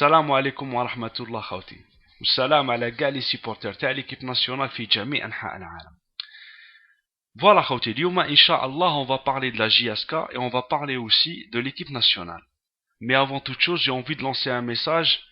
السلام عليكم ورحمة الله خوتي والسلام على كاع لي سيبورتر تاع ليكيب ناسيونال في جميع أنحاء العالم. Voilà خوتي اليوم إن شاء الله on va parler de la JSK et on va parler aussi de l'équipe nationale. Mais avant toute chose, j'ai envie de lancer un message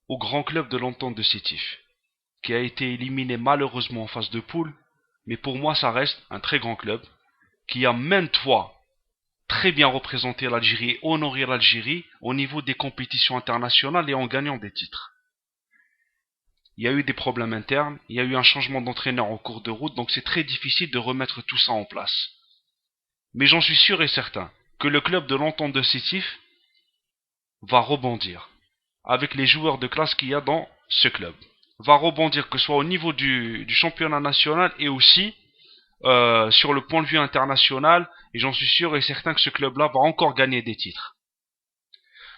au grand club de l'Entente de Sétif, qui a été éliminé malheureusement en phase de poule, mais pour moi ça reste un très grand club, qui a maintes fois très bien représenté l'Algérie et honoré l'Algérie au niveau des compétitions internationales et en gagnant des titres. Il y a eu des problèmes internes, il y a eu un changement d'entraîneur en cours de route, donc c'est très difficile de remettre tout ça en place. Mais j'en suis sûr et certain que le club de l'Entente de Sétif va rebondir avec les joueurs de classe qu'il y a dans ce club. Va rebondir que ce soit au niveau du championnat national et aussi sur le point de vue international, et j'en suis sûr et certain que ce club-là va encore gagner des titres.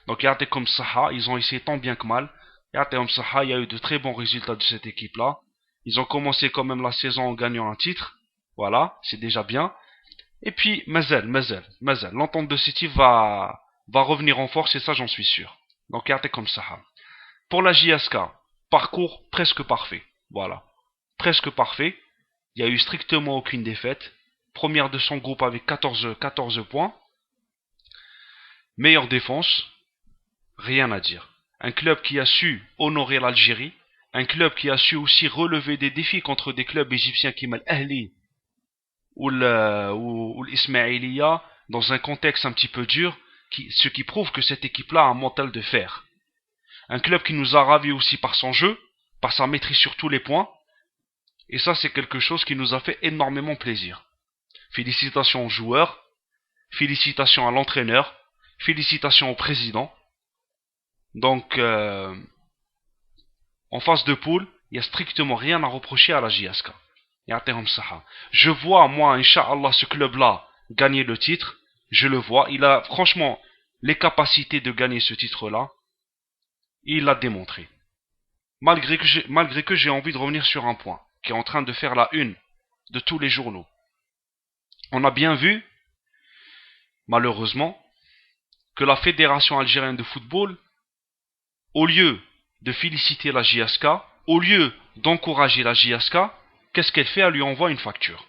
Donc Yate comme Saha, ils ont essayé tant bien que mal. Yate comme Saha, il y a eu de très bons résultats de cette équipe-là. Ils ont commencé quand même la saison en gagnant un titre. Voilà, c'est déjà bien. Et puis, Mazel, l'Entente de City va revenir en force et ça j'en suis sûr. Donc Yate comme Saha. Pour la JSK, parcours presque parfait. Voilà, presque parfait. Il n'y a eu strictement aucune défaite. Première de son groupe avec 14 points. Meilleure défense. Rien à dire. Un club qui a su honorer l'Algérie. Un club qui a su aussi relever des défis contre des clubs égyptiens comme l'Ahli ou l'Ismaïlia dans un contexte un petit peu dur. Ce qui prouve que cette équipe-là a un mental de fer. Un club qui nous a ravis aussi par son jeu, par sa maîtrise sur tous les points. Et ça, c'est quelque chose qui nous a fait énormément plaisir. Félicitations aux joueurs, félicitations à l'entraîneur, félicitations au président. Donc, en phase de poule, il n'y a strictement rien à reprocher à la JSK. Je vois, moi, Inch'Allah, ce club-là gagner le titre. Je le vois. Il a franchement les capacités de gagner ce titre-là. Il l'a démontré. Malgré que j'ai envie de revenir sur un point qui est en train de faire la une de tous les journaux. On a bien vu, malheureusement, que la Fédération algérienne de football, au lieu de féliciter la JSK, au lieu d'encourager la JSK, qu'est-ce qu'elle fait? Elle lui envoie une facture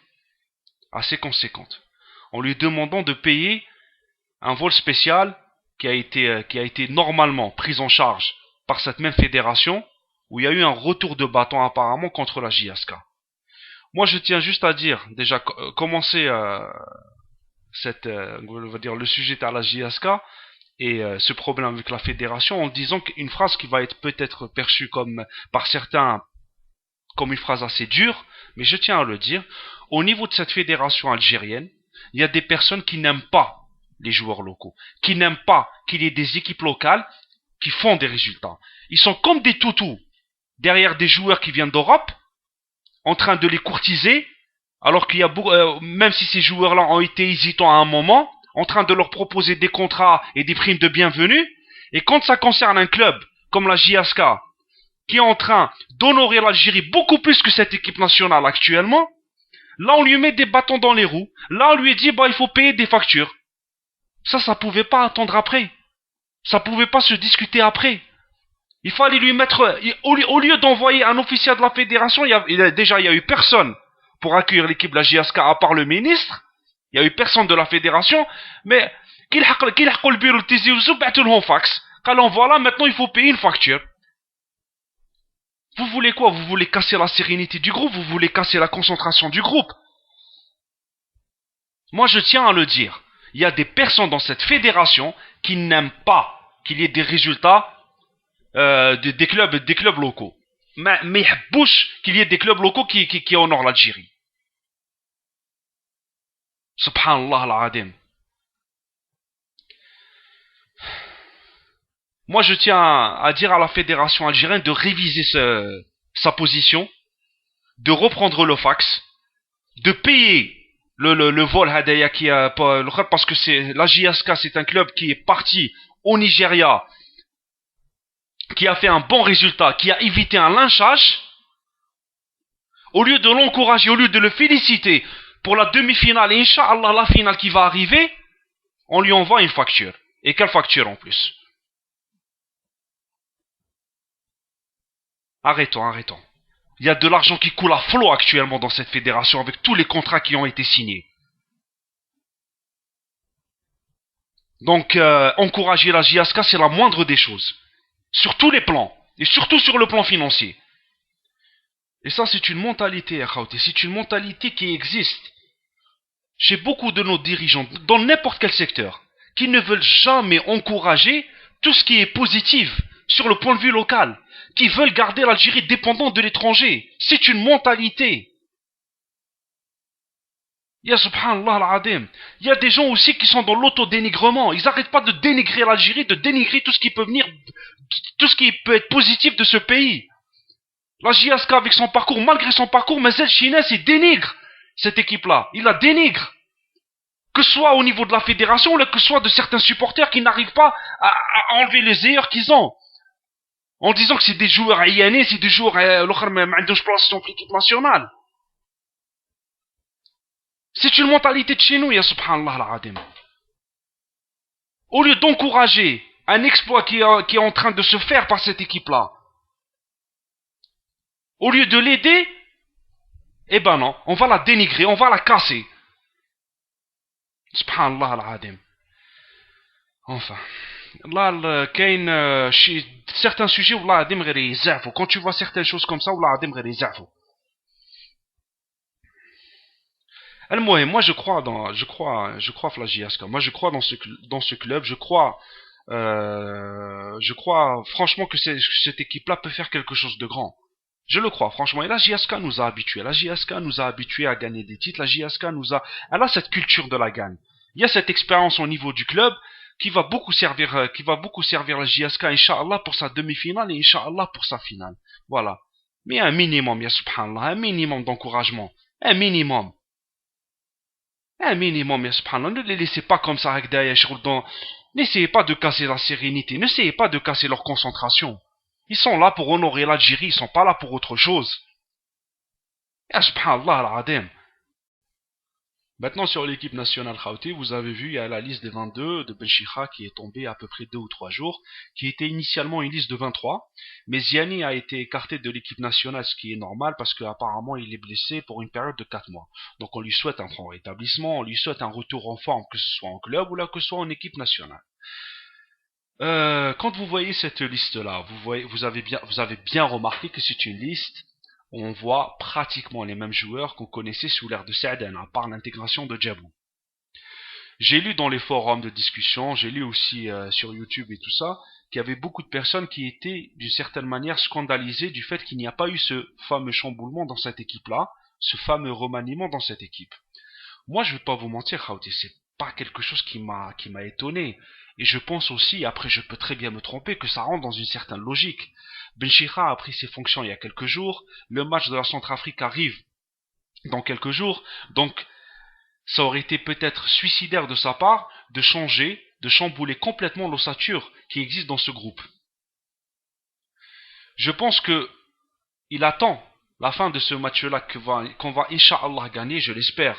assez conséquente, en lui demandant de payer un vol spécial qui a été normalement pris en charge par cette même fédération, où il y a eu un retour de bâton apparemment contre la JSK. Moi je tiens juste à dire, déjà commencer on va dire le sujet à la JSK et ce problème avec la fédération en disant qu'une phrase qui va être peut-être perçue comme par certains comme une phrase assez dure, mais je tiens à le dire, au niveau de cette fédération algérienne, il y a des personnes qui n'aiment pas les joueurs locaux, qui n'aiment pas qu'il y ait des équipes locales qui font des résultats. Ils sont comme des toutous derrière des joueurs qui viennent d'Europe, en train de les courtiser, alors qu'il y a même si ces joueurs-là ont été hésitants à un moment, en train de leur proposer des contrats et des primes de bienvenue, et quand ça concerne un club comme la JSK, qui est en train d'honorer l'Algérie beaucoup plus que cette équipe nationale actuellement, là on lui met des bâtons dans les roues, là on lui dit il faut payer des factures. Ça pouvait pas attendre après, ça pouvait pas se discuter après. Il fallait lui mettre, au lieu d'envoyer un officiel de la fédération, il y a eu personne pour accueillir l'équipe de la JSK à part le ministre. Il y a eu personne de la fédération, mais le bureau de Tizi Ouzou battu le fax. Alors voilà, maintenant il faut payer une facture. Vous voulez quoi? Vous voulez casser la sérénité du groupe? Vous voulez casser la concentration du groupe? Moi je tiens à le dire, il y a des personnes dans cette fédération qui n'aiment pas qu'il y ait des résultats des clubs locaux. Mais bouche qu'il y ait des clubs locaux qui honorent l'Algérie. Subhanallah al-Adim. Moi je tiens à dire à la fédération algérienne de réviser sa position, de reprendre le fax, de payer le vol Hadaya parce que la JSK, c'est un club qui est parti au Nigeria, qui a fait un bon résultat, qui a évité un lynchage. Au lieu de l'encourager, au lieu de le féliciter pour la demi-finale et Inch'Allah la finale qui va arriver, on lui envoie une facture. Et quelle facture en plus? Arrêtons, arrêtons. Il y a de l'argent qui coule à flot actuellement dans cette fédération avec tous les contrats qui ont été signés. Donc, encourager la JSK, c'est la moindre des choses. Sur tous les plans. Et surtout sur le plan financier. Et ça, c'est une mentalité, Akhawti. C'est une mentalité qui existe chez beaucoup de nos dirigeants, dans n'importe quel secteur, qui ne veulent jamais encourager tout ce qui est positif sur le point de vue local, qui veulent garder l'Algérie dépendante de l'étranger. C'est une mentalité. Ya subhanallah al-adim. Il y a des gens aussi qui sont dans l'autodénigrement. Ils n'arrêtent pas de dénigrer l'Algérie, de dénigrer tout ce qui peut venir, tout ce qui peut être positif de ce pays. La JSK avec son parcours, malgré son parcours, Mazel Chines, il dénigre cette équipe-là. Il la dénigre. Que ce soit au niveau de la fédération, ou que ce soit de certains supporters qui n'arrivent pas à enlever les erreurs qu'ils ont. En disant que c'est des joueurs aïanés, c'est des joueurs l'autre même place sur l'équipe nationale. C'est une mentalité de chez nous, ya subhanallah al-adim. Au lieu d'encourager un exploit qui est en train de se faire par cette équipe-là, au lieu de l'aider, eh ben non, on va la dénigrer, on va la casser. Subhanallah al-adim. Enfin. Là, certains sujets, quand tu vois certaines choses comme ça, moi je crois Flagiasca. Moi je crois dans ce club, je crois franchement que cette équipe-là peut faire quelque chose de grand. Je le crois, franchement. Et la JSK nous a habitués. La JSK nous a habitués à gagner des titres. La JSK elle a cette culture de la gagne. Il y a cette expérience au niveau du club qui va beaucoup servir la JSK, Inch'Allah, pour sa demi-finale et Inch'Allah pour sa finale. Voilà. Mais un minimum, ya subhanallah, un minimum d'encouragement. Un minimum. Un minimum, ya subhanallah. Ne les laissez pas comme ça, n'essayez pas de casser la sérénité. N'essayez pas de casser leur concentration. Ils sont là pour honorer l'Algérie, ils sont pas là pour autre chose. Ya subhanallah al-adim. Maintenant, sur l'équipe nationale Khawti, vous avez vu, il y a la liste des 22 de Benchicha qui est tombée à peu près 2 ou 3 jours, qui était initialement une liste de 23, mais Ziani a été écarté de l'équipe nationale, ce qui est normal parce qu'apparemment il est blessé pour une période de 4 mois. Donc on lui souhaite un franc rétablissement, on lui souhaite un retour en forme, que ce soit en club ou là que ce soit en équipe nationale. Quand vous voyez cette liste-là, vous avez bien remarqué que c'est une liste où on voit pratiquement les mêmes joueurs qu'on connaissait sous l'ère de Sa'dan, à part l'intégration de Djabou. J'ai lu dans les forums de discussion, j'ai lu aussi sur YouTube et tout ça, qu'il y avait beaucoup de personnes qui étaient d'une certaine manière scandalisées du fait qu'il n'y a pas eu ce fameux chamboulement dans cette équipe-là, ce fameux remaniement dans cette équipe. Moi, je ne vais pas vous mentir, Khawti, c'est pas quelque chose qui m'a étonné. Et je pense aussi, après je peux très bien me tromper, que ça rentre dans une certaine logique. Benchicha a pris ses fonctions il y a quelques jours, le match de la Centrafrique arrive dans quelques jours, donc ça aurait été peut-être suicidaire de sa part de chambouler complètement l'ossature qui existe dans ce groupe. Je pense que il attend la fin de ce match-là qu'on va Inch'Allah gagner, je l'espère,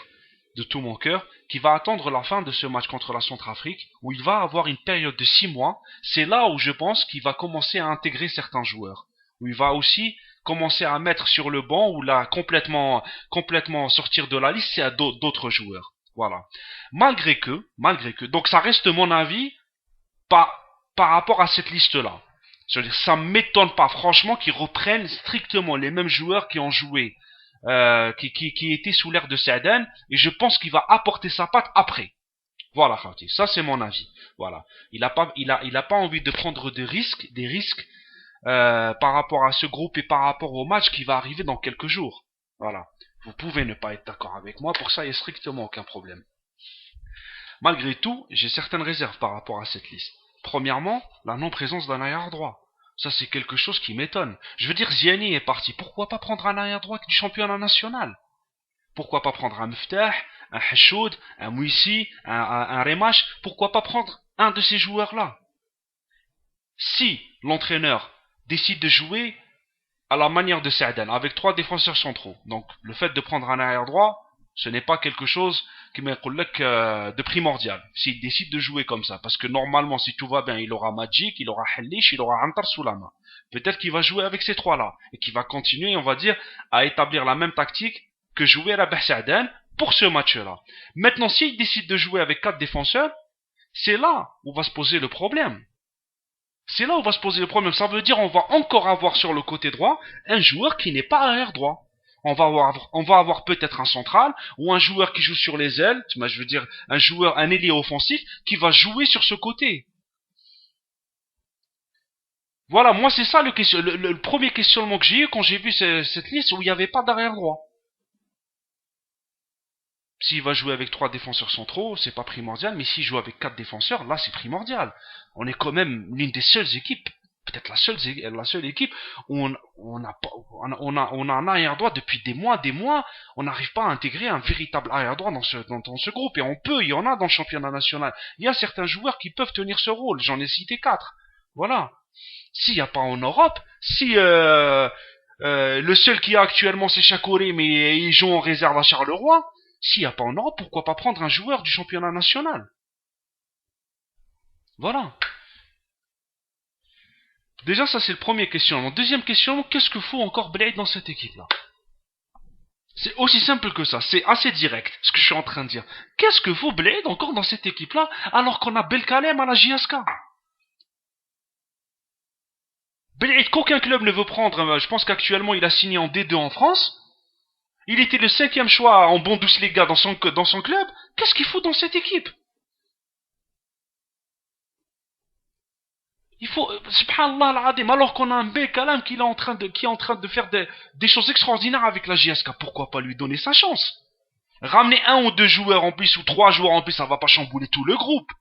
de tout mon cœur, qui va attendre la fin de ce match contre la Centrafrique, où il va avoir une période de 6 mois. C'est là où je pense qu'il va commencer à intégrer certains joueurs. Où il va aussi commencer à mettre sur le banc, ou là complètement sortir de la liste, c'est à d'autres joueurs. Voilà. Malgré que, donc ça reste mon avis par rapport à cette liste-là. C'est-à-dire, ça m'étonne pas, franchement, qu'ils reprennent strictement les mêmes joueurs qui ont joué qui était sous l'ère de Sa'dan, et je pense qu'il va apporter sa patte après. Voilà, Khawti. Ça, c'est mon avis. Voilà. Il a pas envie de prendre des risques, par rapport à ce groupe et par rapport au match qui va arriver dans quelques jours. Voilà. Vous pouvez ne pas être d'accord avec moi, pour ça, il n'y a strictement aucun problème. Malgré tout, j'ai certaines réserves par rapport à cette liste. Premièrement, la non-présence d'un arrière droit. Ça, c'est quelque chose qui m'étonne. Je veux dire, Ziani est parti. Pourquoi pas prendre un arrière-droit du championnat national? Pourquoi pas prendre un Meftah, un Hachoud, un Mouissi, un Remash? Pourquoi pas prendre un de ces joueurs-là? Si l'entraîneur décide de jouer à la manière de Sa'dan, avec 3 défenseurs centraux, donc le fait de prendre un arrière-droit, ce n'est pas quelque chose de primordial, s'il décide de jouer comme ça. Parce que normalement, si tout va bien, il aura Magic, il aura Hellish, il aura Antar sous la main. Peut-être qu'il va jouer avec ces trois-là, et qu'il va continuer, on va dire, à établir la même tactique que jouer Rabah Sa'dan pour ce match-là. Maintenant, s'il décide de jouer avec 4 défenseurs, c'est là où va se poser le problème. C'est là où va se poser le problème. Ça veut dire on va encore avoir sur le côté droit un joueur qui n'est pas arrière droit. On va avoir peut-être un central ou un joueur qui joue sur les ailes, je veux dire un ailier offensif qui va jouer sur ce côté. Voilà, moi c'est ça le premier questionnement que j'ai eu quand j'ai vu cette liste où il n'y avait pas d'arrière droit. S'il va jouer avec 3 défenseurs centraux, c'est pas primordial, mais s'il joue avec 4 défenseurs, là c'est primordial. On est quand même l'une des seules équipes, peut-être la seule équipe où on a un arrière droit depuis des mois, on n'arrive pas à intégrer un véritable arrière droit dans ce groupe. Et il y en a dans le championnat national. Il y a certains joueurs qui peuvent tenir ce rôle, j'en ai cité 4. Voilà. S'il n'y a pas en Europe, si le seul qu'il y a actuellement c'est Chakouri, mais ils jouent en réserve à Charleroi, s'il n'y a pas en Europe, pourquoi pas prendre un joueur du championnat national? Voilà. Déjà, ça c'est le premier questionnement. Deuxième questionnement, qu'est-ce que fout encore Blade dans cette équipe-là? C'est aussi simple que ça, c'est assez direct ce que je suis en train de dire. Qu'est-ce que fout Blade encore dans cette équipe-là alors qu'on a Belkalem à la JSK? Blade qu'aucun club ne veut prendre, je pense qu'actuellement il a signé en D2 en France. Il était le 5e choix en Bundesliga dans son club. Qu'est-ce qu'il fout dans cette équipe? Il faut, subhanallah al-adim, alors qu'on a un Belkalem qui est en train de faire des choses extraordinaires avec la JSK, pourquoi pas lui donner sa chance? Ramener 1 ou 2 joueurs en plus ou 3 joueurs en plus, ça va pas chambouler tout le groupe.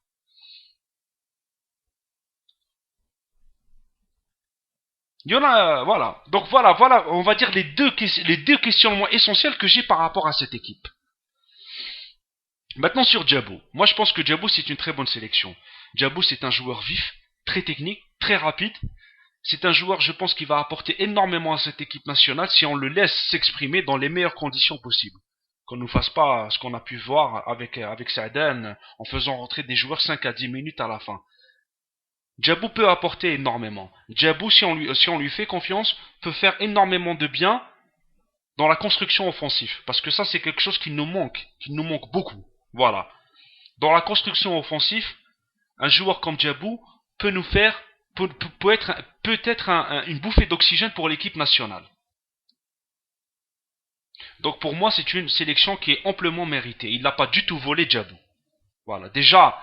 Il y en a, voilà. Donc voilà, on va dire les deux questionnements essentiels que j'ai par rapport à cette équipe. Maintenant sur Djabou. Moi je pense que Djabou c'est une très bonne sélection. Djabou c'est un joueur vif, très technique, très rapide. C'est un joueur, je pense, qui va apporter énormément à cette équipe nationale si on le laisse s'exprimer dans les meilleures conditions possibles. Qu'on ne nous fasse pas ce qu'on a pu voir avec Sa'dan en faisant rentrer des joueurs 5 à 10 minutes à la fin. Djabou peut apporter énormément. Djabou, si on lui fait confiance, peut faire énormément de bien dans la construction offensive. Parce que ça, c'est quelque chose qui nous manque beaucoup. Voilà. Dans la construction offensive, un joueur comme Djabou peut nous faire, peut être une bouffée d'oxygène pour l'équipe nationale. Donc pour moi, c'est une sélection qui est amplement méritée. Il n'a pas du tout volé Djabou. Voilà. Déjà,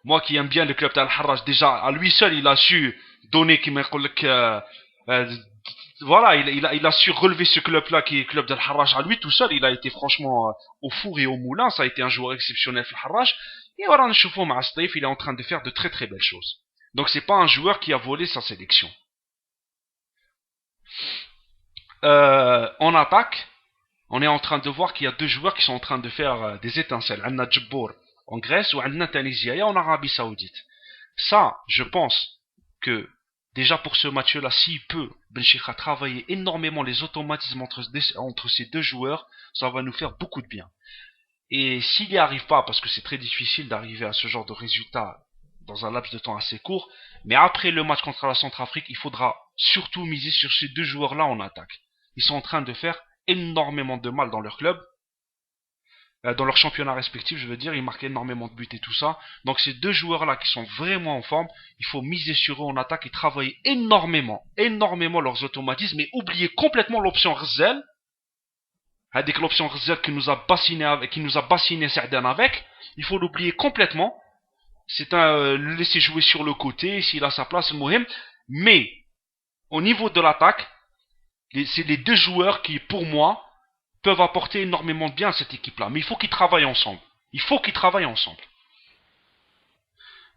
moi qui aime bien le club d'Al-Harraj, déjà, à lui seul, il a su donner, voilà, il a su relever ce club-là qui est le club d'Al-Harraj. À lui tout seul, il a été franchement au four et au moulin. Ça a été un joueur exceptionnel, Al-Harraj. Et voilà, il est en train de faire de très très belles choses. Donc c'est pas un joueur qui a volé sa sélection. En attaque, on est en train de voir qu'il y a 2 joueurs qui sont en train de faire des étincelles. Anna Djibbour en Grèce ou Anna Tanizia en Arabie Saoudite. Ça, je pense que déjà pour ce match-là, s'il peut, Benchikha travailler énormément les automatismes entre ces 2 joueurs, ça va nous faire beaucoup de bien. Et s'il n'y arrive pas, parce que c'est très difficile d'arriver à ce genre de résultat dans un laps de temps assez court, mais après le match contre la Centrafrique, il faudra surtout miser sur ces 2 joueurs-là en attaque. Ils sont en train de faire énormément de mal dans leur club, dans leur championnat respectif, je veux dire, ils marquent énormément de buts et tout ça. Donc ces 2 joueurs-là qui sont vraiment en forme, il faut miser sur eux en attaque et travailler énormément leurs automatismes et oublier complètement l'option Rzzel. Avec l'option Rzzel qui nous a bassiné Sa'dan avec, il faut l'oublier complètement. C'est le laisser jouer sur le côté, s'il a sa place, Mohim. Mais, au niveau de l'attaque, c'est les 2 joueurs qui, pour moi, peuvent apporter énormément de bien à cette équipe-là. Mais il faut qu'ils travaillent ensemble.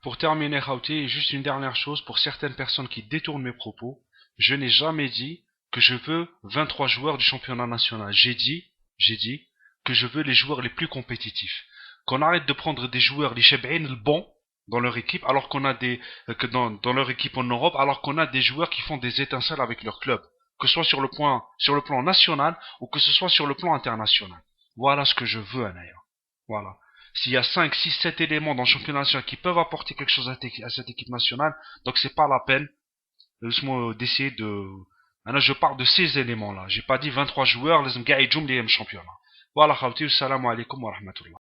Pour terminer, Khawti, juste une dernière chose, pour certaines personnes qui détournent mes propos, je n'ai jamais dit que je veux 23 joueurs du championnat national. J'ai dit que je veux les joueurs les plus compétitifs. Qu'on arrête de prendre des joueurs, les Cheb'in, le bon, dans leur équipe, alors qu'on a dans leur équipe en Europe, alors qu'on a des joueurs qui font des étincelles avec leur club. Que ce soit sur le plan national, ou que ce soit sur le plan international. Voilà ce que je veux, Anaya. Voilà. s'il y a 5, 6, 7 éléments dans le championnat national qui peuvent apporter quelque chose à cette équipe nationale, donc c'est pas la peine d'essayer de... Maintenant, je parle de ces éléments-là. J'ai pas dit 23 joueurs, les gars, ils jouent les championnats. Voilà, khawti, salam alaikum wa rahmatullah.